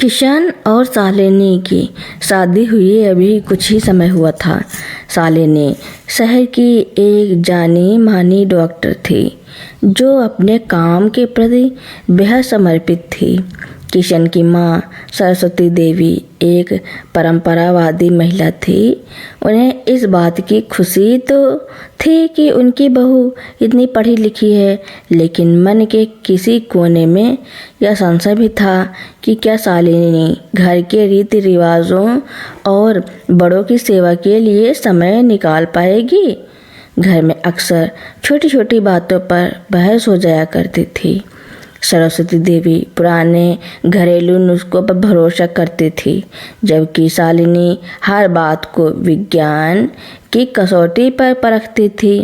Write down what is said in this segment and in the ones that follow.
किशन और शालिनी की शादी हुए अभी कुछ ही समय हुआ था। शालिनी शहर की एक जानी मानी डॉक्टर थी जो अपने काम के प्रति बेहद समर्पित थी। किशन की माँ सरस्वती देवी एक परंपरावादी महिला थी। उन्हें इस बात की खुशी तो थी कि उनकी बहू इतनी पढ़ी लिखी है, लेकिन मन के किसी कोने में यह संशय भी था कि क्या शालिनी घर के रीति रिवाजों और बड़ों की सेवा के लिए समय निकाल पाएगी। घर में अक्सर छोटी छोटी बातों पर बहस हो जाया करती थी। सरस्वती देवी पुराने घरेलू नुस्खों पर भरोसा करती थी, जबकि शालिनी हर बात को विज्ञान की कसौटी पर परखती थी।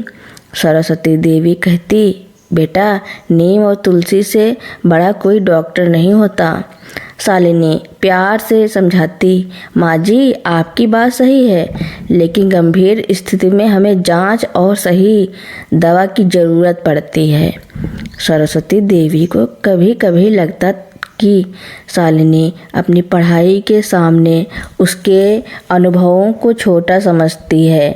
सरस्वती देवी कहती, बेटा, नीम और तुलसी से बड़ा कोई डॉक्टर नहीं होता। शालिनी प्यार से समझाती, माँ जी आपकी बात सही है, लेकिन गंभीर स्थिति में हमें जांच और सही दवा की ज़रूरत पड़ती है। सरस्वती देवी को कभी कभी लगता कि शालिनी अपनी पढ़ाई के सामने उसके अनुभवों को छोटा समझती है।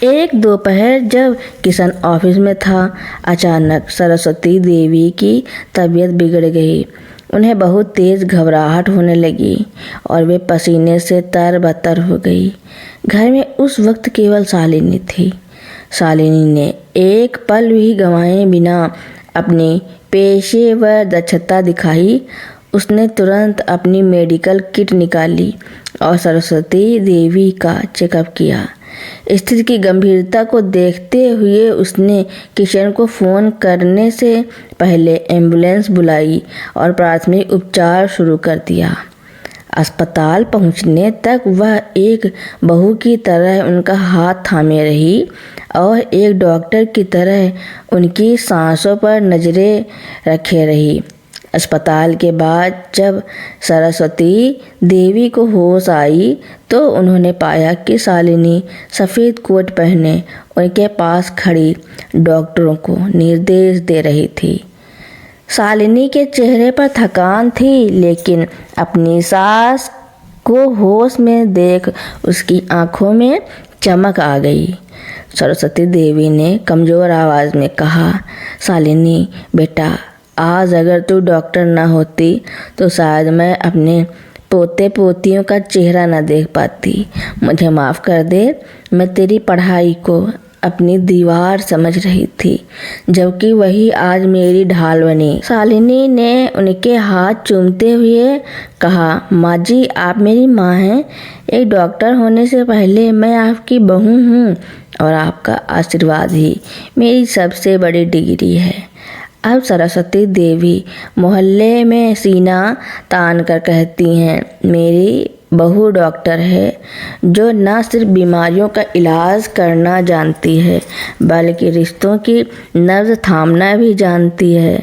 एक दोपहर जब किशन ऑफिस में था, अचानक सरस्वती देवी की तबीयत बिगड़ गई। उन्हें बहुत तेज़ घबराहट होने लगी और वे पसीने से तरबतर हो गई। घर में उस वक्त केवल शालिनी थी। शालिनी ने एक पल भी गंवाए बिना अपनी पेशेवर दक्षता दिखाई। उसने तुरंत अपनी मेडिकल किट निकाली और सरस्वती देवी का चेकअप किया। स्थिति की गंभीरता को देखते हुए उसने किशन को फ़ोन करने से पहले एम्बुलेंस बुलाई और प्राथमिक उपचार शुरू कर दिया। अस्पताल पहुंचने तक वह एक बहू की तरह उनका हाथ थामे रही और एक डॉक्टर की तरह उनकी सांसों पर नज़रें रखे रही। अस्पताल के बाद जब सरस्वती देवी को होश आई तो उन्होंने पाया कि शालिनी सफ़ेद कोट पहने उनके पास खड़ी डॉक्टरों को निर्देश दे रही थी। शालिनी के चेहरे पर थकान थी, लेकिन अपनी सास को होश में देख उसकी आंखों में चमक आ गई। सरस्वती देवी ने कमज़ोर आवाज़ में कहा, शालिनी बेटा, आज अगर तू डॉक्टर ना होती तो शायद मैं अपने पोते पोतियों का चेहरा न देख पाती। मुझे माफ़ कर दे, मैं तेरी पढ़ाई को अपनी दीवार समझ रही थी, जबकि वही आज मेरी ढाल बनी। शालिनी ने उनके हाथ चूमते हुए कहा, माँ जी आप मेरी माँ हैं। एक डॉक्टर होने से पहले मैं आपकी बहू हूँ और आपका आशीर्वाद ही मेरी सबसे बड़ी डिग्री है। अब सरस्वती देवी मोहल्ले में सीना तान कर कहती हैं, मेरी बहू डॉक्टर है जो न सिर्फ बीमारियों का इलाज करना जानती है बल्कि रिश्तों की नब्ज थामना भी जानती है।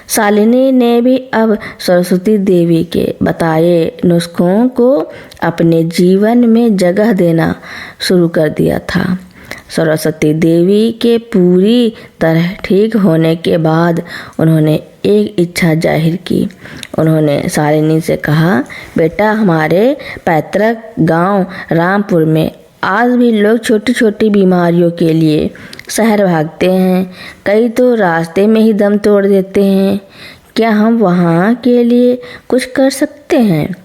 शालिनी ने भी अब सरस्वती देवी के बताए नुस्खों को अपने जीवन में जगह देना शुरू कर दिया था। सरस्वती देवी के पूरी तरह ठीक होने के बाद उन्होंने एक इच्छा जाहिर की। उन्होंने शालिनी से कहा, बेटा, हमारे पैतृक गांव रामपुर में आज भी लोग छोटी छोटी बीमारियों के लिए शहर भागते हैं, कई तो रास्ते में ही दम तोड़ देते हैं। क्या हम वहाँ के लिए कुछ कर सकते हैं?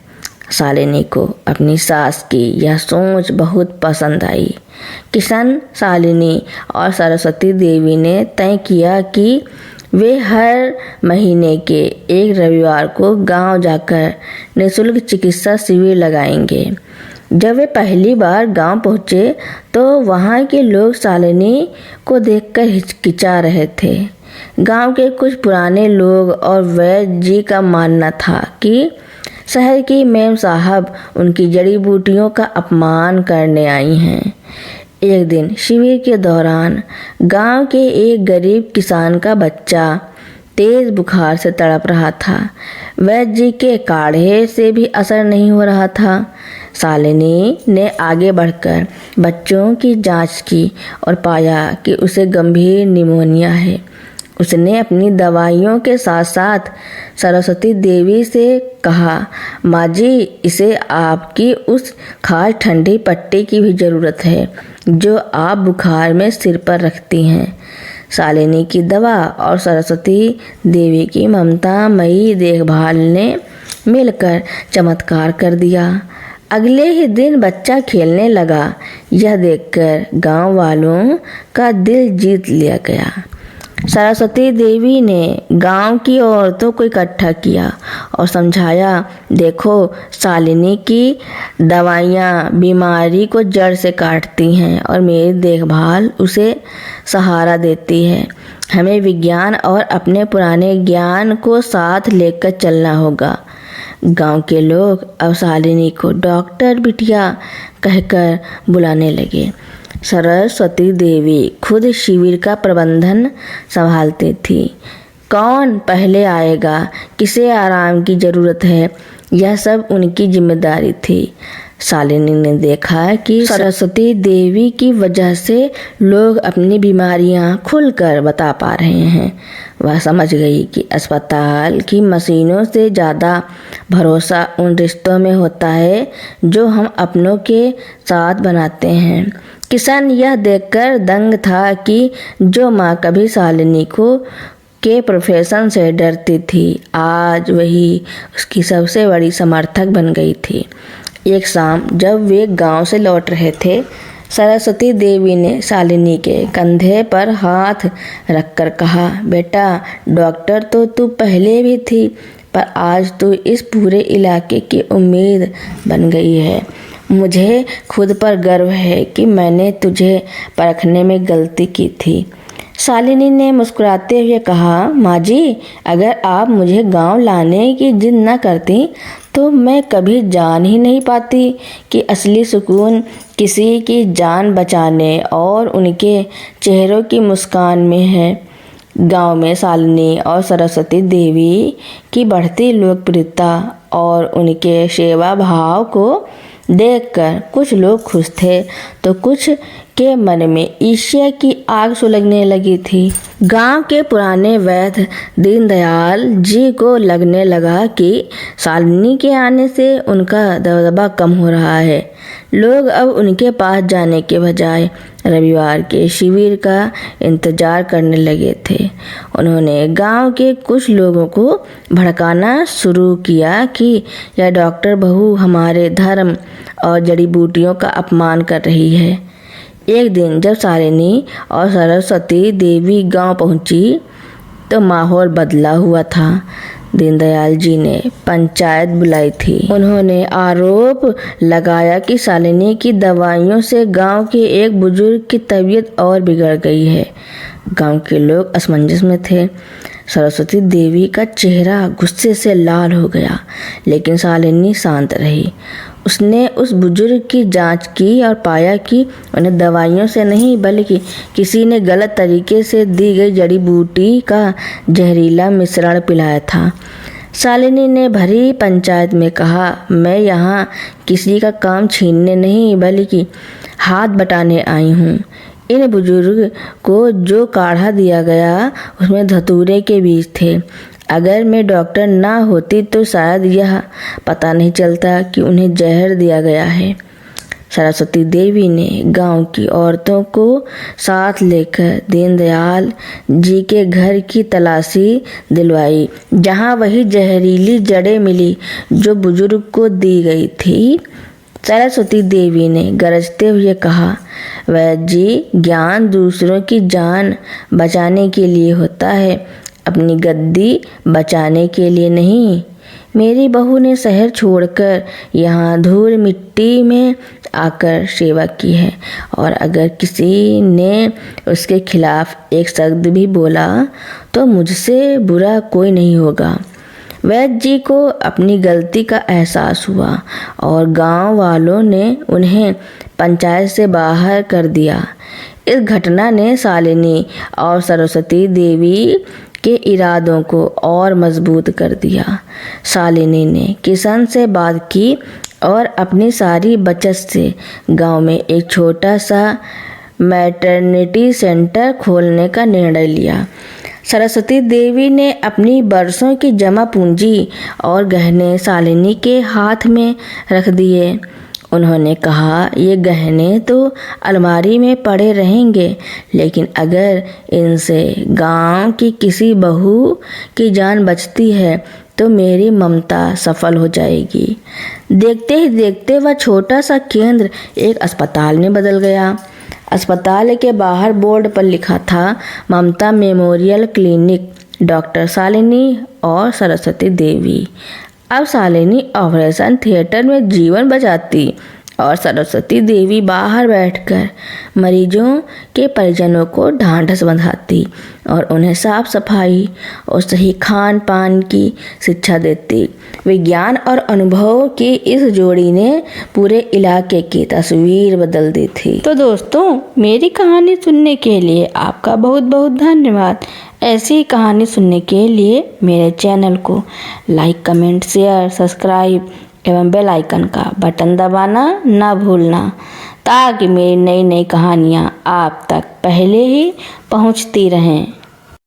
शालिनी को अपनी सास की यह सोच बहुत पसंद आई। किशन, शालिनी और सरस्वती देवी ने तय किया कि वे हर महीने के एक रविवार को गांव जाकर निःशुल्क चिकित्सा शिविर लगाएंगे। जब वे पहली बार गांव पहुंचे तो वहां के लोग शालिनी को देखकर हिचकिचा रहे थे। गांव के कुछ पुराने लोग और वैद्य जी का मानना था कि शहर की मेम साहब उनकी जड़ी बूटियों का अपमान करने आई हैं। एक दिन शिविर के दौरान गांव के एक गरीब किसान का बच्चा तेज बुखार से तड़प रहा था। वैद्य जी के काढ़े से भी असर नहीं हो रहा था। शालिनी ने आगे बढ़कर बच्चों की जांच की और पाया कि उसे गंभीर निमोनिया है। उसने अपनी दवाइयों के साथ साथ सरस्वती देवी से कहा, माँ जी, इसे आपकी उस खास ठंडी पट्टी की भी ज़रूरत है जो आप बुखार में सिर पर रखती हैं। शालिनी की दवा और सरस्वती देवी की ममतामयी देखभाल ने मिलकर चमत्कार कर दिया। अगले ही दिन बच्चा खेलने लगा। यह देखकर गांव वालों का दिल जीत लिया गया। सरस्वती देवी ने गांव की औरतों को इकट्ठा किया और समझाया, देखो, शालिनी की दवाइयाँ बीमारी को जड़ से काटती हैं और मेरी देखभाल उसे सहारा देती है। हमें विज्ञान और अपने पुराने ज्ञान को साथ लेकर चलना होगा। गांव के लोग अब शालिनी को डॉक्टर बिटिया कहकर बुलाने लगे। सरस्वती देवी खुद शिविर का प्रबंधन संभालती थी। कौन पहले आएगा, किसे आराम की ज़रूरत है, यह सब उनकी जिम्मेदारी थी। शालिनी ने देखा कि सरस्वती देवी की वजह से लोग अपनी बीमारियां खुलकर बता पा रहे हैं। वह समझ गई कि अस्पताल की मशीनों से ज़्यादा भरोसा उन रिश्तों में होता है जो हम अपनों के साथ बनाते हैं। किशन यह देखकर दंग था कि जो माँ कभी शालिनी को के प्रोफेशन से डरती थी, आज वही उसकी सबसे बड़ी समर्थक बन गई थी। एक शाम जब वे गांव से लौट रहे थे, सरस्वती देवी ने शालिनी के कंधे पर हाथ रखकर कहा, बेटा, डॉक्टर तो तू पहले भी थी, पर आज तू इस पूरे इलाके की उम्मीद बन गई है। मुझे खुद पर गर्व है कि मैंने तुझे परखने में गलती की थी। शालिनी ने मुस्कुराते हुए कहा, माँ जी, अगर आप मुझे गांव लाने की जिद न करती तो मैं कभी जान ही नहीं पाती कि असली सुकून किसी की जान बचाने और उनके चेहरों की मुस्कान में है। गांव में शालिनी और सरस्वती देवी की बढ़ती लोकप्रियता और उनके सेवा भाव को देखकर कुछ लोग खुश थे तो कुछ के मन में ईर्ष्या की आग सुलगने लगी थी। गांव के पुराने वैद्य दीनदयाल जी को लगने लगा कि शालिनी के आने से उनका दबदबा कम हो रहा है। लोग अब उनके पास जाने के बजाय रविवार के शिविर का इंतजार करने लगे थे। उन्होंने गांव के कुछ लोगों को भड़काना शुरू किया कि यह डॉक्टर बहू हमारे धर्म और जड़ी बूटियों का अपमान कर रही है। एक दिन जब शालिनी और सरस्वती देवी गांव पहुंची तो माहौल बदला हुआ था। दीनदयाल जी ने पंचायत बुलाई थी। उन्होंने आरोप लगाया कि शालिनी की दवाइयों से गांव के एक बुजुर्ग की तबीयत और बिगड़ गई है। गांव के लोग असमंजस में थे। सरस्वती देवी का चेहरा गुस्से से लाल हो गया, लेकिन शालिनी शांत रही। उसने उस बुजुर्ग की जांच की और पाया कि उन्हें दवाइयों से नहीं बल्कि किसी ने गलत तरीके से दी गई जड़ी बूटी का जहरीला मिश्रण पिलाया था। शालिनी ने भरी पंचायत में कहा, मैं यहाँ किसी का काम छीनने नहीं बल्कि हाथ बटाने आई हूँ। इन बुजुर्ग को जो काढ़ा दिया गया उसमें धतूरे के बीज थे। अगर मैं डॉक्टर ना होती तो शायद यह पता नहीं चलता कि उन्हें जहर दिया गया है। सरस्वती देवी ने गांव की औरतों को साथ लेकर दीनदयाल जी के घर की तलाशी दिलवाई, जहां वही जहरीली जड़ें मिली जो बुजुर्ग को दी गई थी। सरस्वती देवी ने गरजते हुए कहा, वैद्य जी, ज्ञान दूसरों की जान बचाने के लिए होता है, अपनी गद्दी बचाने के लिए नहीं। मेरी बहू ने शहर छोड़कर यहाँ धूल मिट्टी में आकर सेवा की है, और अगर किसी ने उसके खिलाफ एक शब्द भी बोला तो मुझसे बुरा कोई नहीं होगा। वैद्य जी को अपनी गलती का एहसास हुआ और गांव वालों ने उन्हें पंचायत से बाहर कर दिया। इस घटना ने शालिनी और सरस्वती देवी के इरादों को और मजबूत कर दिया। शालिनी ने किशन से बात की और अपनी सारी बचत से गांव में एक छोटा सा मैटरनिटी सेंटर खोलने का निर्णय लिया। सरस्वती देवी ने अपनी बरसों की जमा पूंजी और गहने शालिनी के हाथ में रख दिए। उन्होंने कहा, ये गहने तो अलमारी में पड़े रहेंगे, लेकिन अगर इनसे गांव की किसी बहू की जान बचती है तो मेरी ममता सफल हो जाएगी। देखते ही देखते वह छोटा सा केंद्र एक अस्पताल में बदल गया। अस्पताल के बाहर बोर्ड पर लिखा था, ममता मेमोरियल क्लिनिक, डॉक्टर शालिनी और सरस्वती देवी। अब शालिनी ऑपरेशन थिएटर में जीवन बचाती और सरस्वती देवी बाहर बैठकर मरीजों के परिजनों को ढांढस बंधाती और उन्हें साफ सफाई और सही खान पान की शिक्षा देती। विज्ञान और अनुभव की इस जोड़ी ने पूरे इलाके की तस्वीर बदल दी थी। तो दोस्तों, मेरी कहानी सुनने के लिए आपका बहुत बहुत धन्यवाद। ऐसी कहानी सुनने के लिए मेरे चैनल को लाइक, कमेंट, शेयर, सब्सक्राइब एवं बेल आइकन का बटन दबाना ना भूलना, ताकि मेरी नई नई कहानियाँ आप तक पहले ही पहुँचती रहें।